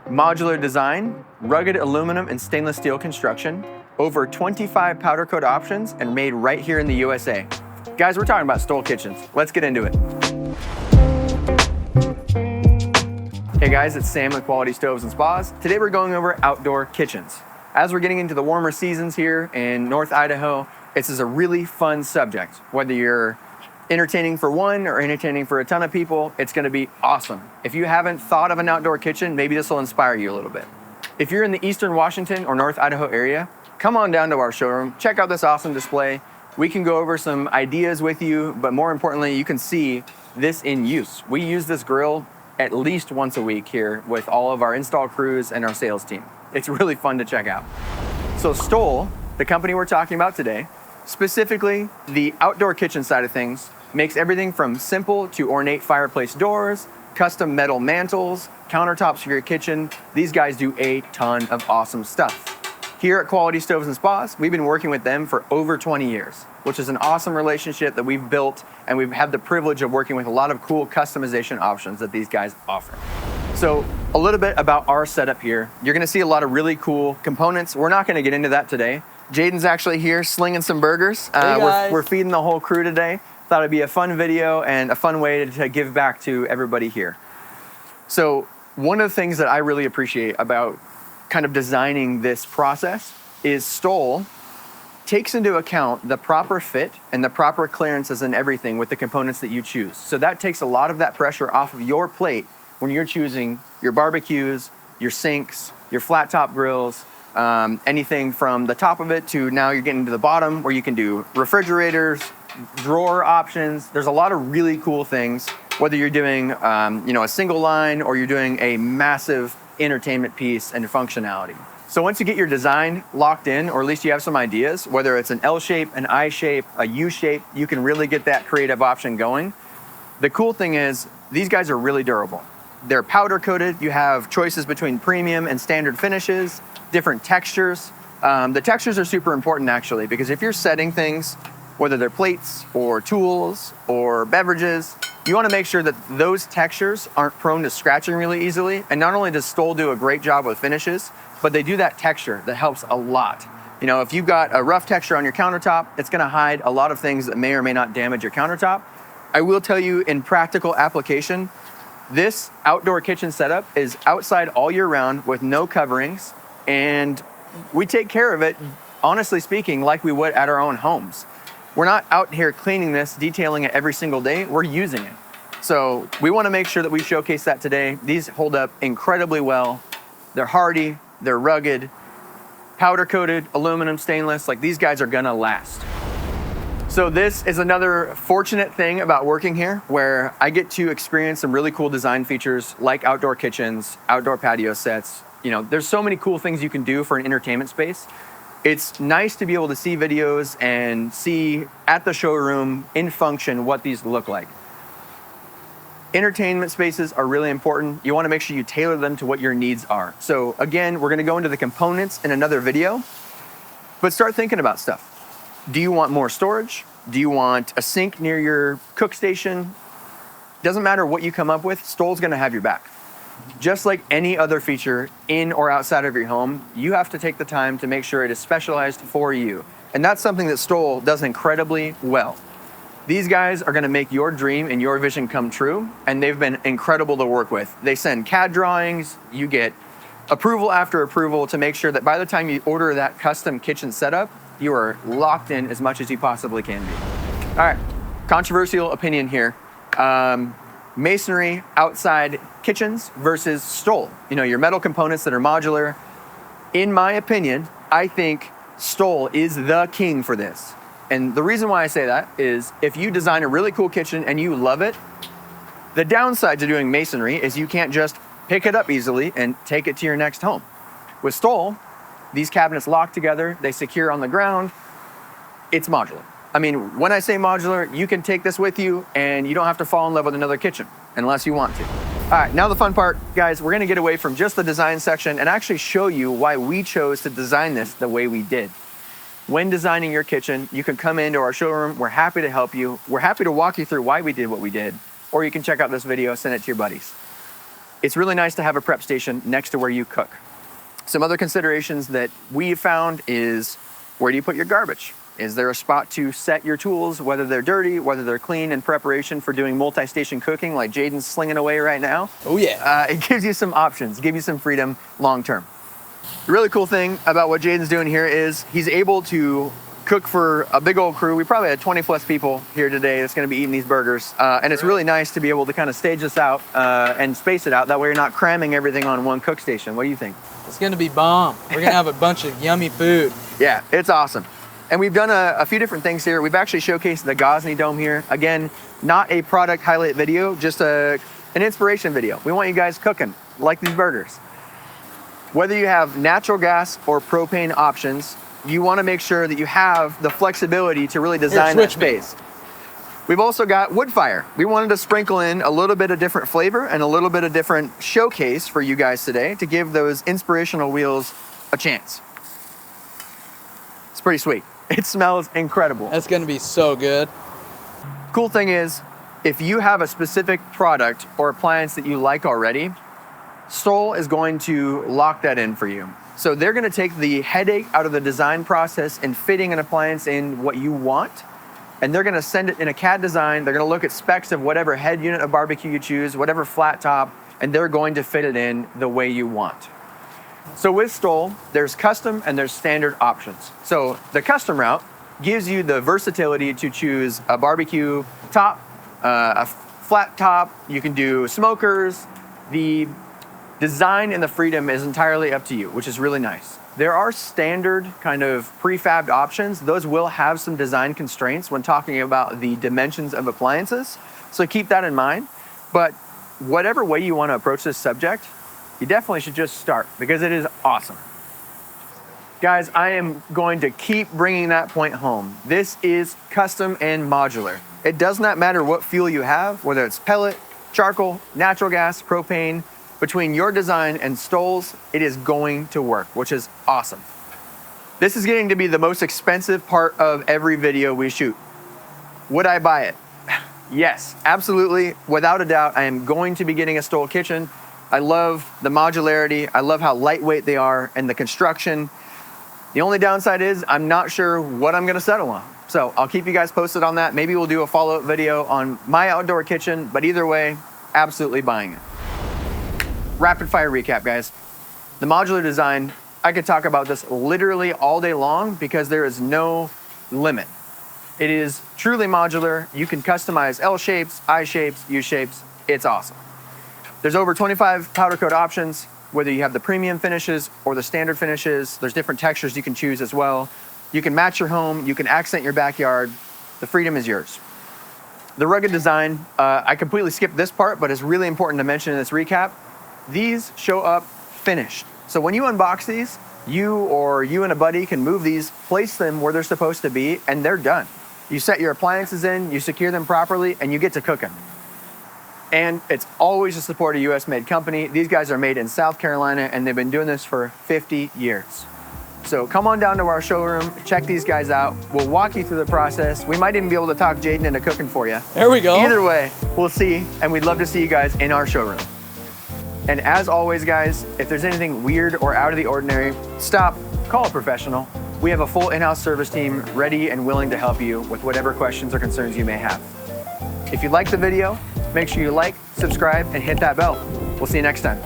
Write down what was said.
Modular design, rugged aluminum and stainless steel construction, over 25 powder coat options, and made right here in the USA. Guys, we're talking about Stoll Kitchens. Let's get into it. Hey guys, it's Sam with Quality Stoves and Spas. Today we're going over outdoor kitchens. As we're getting into the warmer seasons here in North Idaho, this is a really fun subject. Whether you're entertaining for one or entertaining for a ton of people, it's gonna be awesome. If you haven't thought of an outdoor kitchen, maybe this will inspire you a little bit. If you're in the Eastern Washington or North Idaho area, come on down to our showroom, check out this awesome display. We can go over some ideas with you, but more importantly, you can see this in use. We use this grill at least once a week here with all of our install crews and our sales team. It's really fun to check out. So Stoll, the company we're talking about today, specifically the outdoor kitchen side of things, makes everything from simple to ornate fireplace doors, custom metal mantles, countertops for your kitchen. These guys do a ton of awesome stuff. Here at Quality Stoves and Spas, we've been working with them for over 20 years, which is an awesome relationship that we've built, and we've had the privilege of working with a lot of cool customization options that these guys offer. So a little bit about our setup here. You're gonna see a lot of really cool components. We're not gonna get into that today. Jaden's actually here slinging some burgers. Hey guys. We're feeding the whole crew today. Thought it'd be a fun video and a fun way to give back to everybody here. So one of the things that I really appreciate about kind of designing this process is Stoll takes into account the proper fit and the proper clearances and everything with the components that you choose. So that takes a lot of that pressure off of your plate when you're choosing your barbecues, your sinks, your flat top grills, anything from the top of it to now you're getting to the bottom where you can do refrigerators, drawer options. There's a lot of really cool things, whether you're doing a single line or you're doing a massive entertainment piece and functionality. So once you get your design locked in, or at least you have some ideas, whether it's an L shape, an I shape, a U shape, you can really get that creative option going. The cool thing is these guys are really durable. They're powder coated. You have choices between premium and standard finishes, different textures. The textures are super important actually, because if you're setting things, whether they're plates or tools or beverages, you want to make sure that those textures aren't prone to scratching really easily. And not only does Stoll do a great job with finishes, but they do that texture that helps a lot. You know, if you've got a rough texture on your countertop, it's going to hide a lot of things that may or may not damage your countertop. I will tell you, in practical application, this outdoor kitchen setup is outside all year round with no coverings, and we take care of it, honestly speaking, like we would at our own homes. We're not out here cleaning this, detailing it every single day, we're using it. So we want to make sure that we showcase that today. These hold up incredibly well. They're hardy, they're rugged, powder coated, aluminum, stainless, like these guys are gonna last. So this is another fortunate thing about working here, where I get to experience some really cool design features like outdoor kitchens, outdoor patio sets. You know, there's so many cool things you can do for an entertainment space. It's nice to be able to see videos and see at the showroom in function what these look like. Entertainment spaces are really important. You want to make sure you tailor them to what your needs are. So again, we're going to go into the components in another video, but start thinking about stuff. Do you want more storage? Do you want a sink near your cook station? Doesn't matter what you come up with, Stoll's going to have your back. Just like any other feature in or outside of your home, you have to take the time to make sure it is specialized for you. And that's something that Stoll does incredibly well. These guys are gonna make your dream and your vision come true, and they've been incredible to work with. They send CAD drawings, you get approval after approval to make sure that by the time you order that custom kitchen setup, you are locked in as much as you possibly can be. All right, controversial opinion here. Masonry outside kitchens versus Stoll. You know, your metal components that are modular. In my opinion, I think Stoll is the king for this. And the reason why I say that is if you design a really cool kitchen and you love it, the downside to doing masonry is you can't just pick it up easily and take it to your next home. With Stoll, these cabinets lock together, they secure on the ground, it's modular. I mean, when I say modular, you can take this with you and you don't have to fall in love with another kitchen unless you want to. All right, now the fun part, guys, we're gonna get away from just the design section and actually show you why we chose to design this the way we did. When designing your kitchen, you can come into our showroom. We're happy to help you. We're happy to walk you through why we did what we did, or you can check out this video, send it to your buddies. it's really nice to have a prep station next to where you cook. Some other considerations that we found is, where do you put your garbage? Is there a spot to set your tools, whether they're dirty, whether they're clean, in preparation for doing multi-station cooking like Jaden's slinging away right now? Oh yeah. It gives you some options, give you some freedom long term. The really cool thing about what Jaden's doing here is he's able to cook for a big old crew. We probably had 20 plus people here today that's going to be eating these burgers. And it's really nice to be able to kind of stage this out and space it out. That way you're not cramming everything on one cook station. What do you think? It's going to be bomb. We're going to have a bunch of yummy food. Yeah, it's awesome. And we've done a few different things here. We've actually showcased the Gosney Dome here. Again, not a product highlight video, just an inspiration video. We want you guys cooking like these burgers. Whether you have natural gas or propane options, you want to make sure that you have the flexibility to really design that space. We've also got wood fire. We wanted to sprinkle in a little bit of different flavor and a little bit of different showcase for you guys today to give those inspirational wheels a chance. It's pretty sweet. It smells incredible. That's going to be so good. Cool thing is, if you have a specific product or appliance that you like already, Stoll is going to lock that in for you. So they're going to take the headache out of the design process and fitting an appliance in what you want, and they're going to send it in a CAD design. They're going to look at specs of whatever head unit of barbecue you choose, whatever flat top, and they're going to fit it in the way you want. So with Stoll, there's custom and there's standard options. So the custom route gives you the versatility to choose a barbecue top, a flat top. You can do smokers. The design and the freedom is entirely up to you, which is really nice. There are standard kind of prefabbed options. Those will have some design constraints when talking about the dimensions of appliances. So keep that in mind. But whatever way you want to approach this subject, you definitely should just start because it is awesome. Guys, I am going to keep bringing that point home. This is custom and modular. It does not matter what fuel you have, whether it's pellet, charcoal, natural gas, propane. Between your design and Stoll's, it is going to work, which is awesome. This is getting to be the most expensive part of every video we shoot. Would I buy it? Yes, absolutely. Without a doubt, I am going to be getting a Stoll kitchen. I love the modularity. I love how lightweight they are and the construction. The only downside is I'm not sure what I'm going to settle on. So I'll keep you guys posted on that. Maybe we'll do a follow-up video on my outdoor kitchen, but either way, absolutely buying it. Rapid fire recap, guys. The modular design, I could talk about this literally all day long because there is no limit. It is truly modular. You can customize L shapes, I shapes, U shapes. It's awesome. There's over 25 powder coat options, whether you have the premium finishes or the standard finishes. There's different textures you can choose as well. You can match your home. You can accent your backyard. The freedom is yours. The rugged design, I completely skipped this part, but it's really important to mention in this recap. These show up finished. So when you unbox these, you and a buddy can move these, place them where they're supposed to be, and they're done. You set your appliances in, you secure them properly, and you get to cooking. And it's always to support a US-made company. These guys are made in South Carolina, and they've been doing this for 50 years. So come on down to our showroom, check these guys out. We'll walk you through the process. We might even be able to talk Jaden into cooking for you. There we go. Either way, we'll see, and we'd love to see you guys in our showroom. And as always, guys, if there's anything weird or out of the ordinary, stop, call a professional. We have a full in-house service team ready and willing to help you with whatever questions or concerns you may have. If you like the video, make sure you like, subscribe, and hit that bell. We'll see you next time.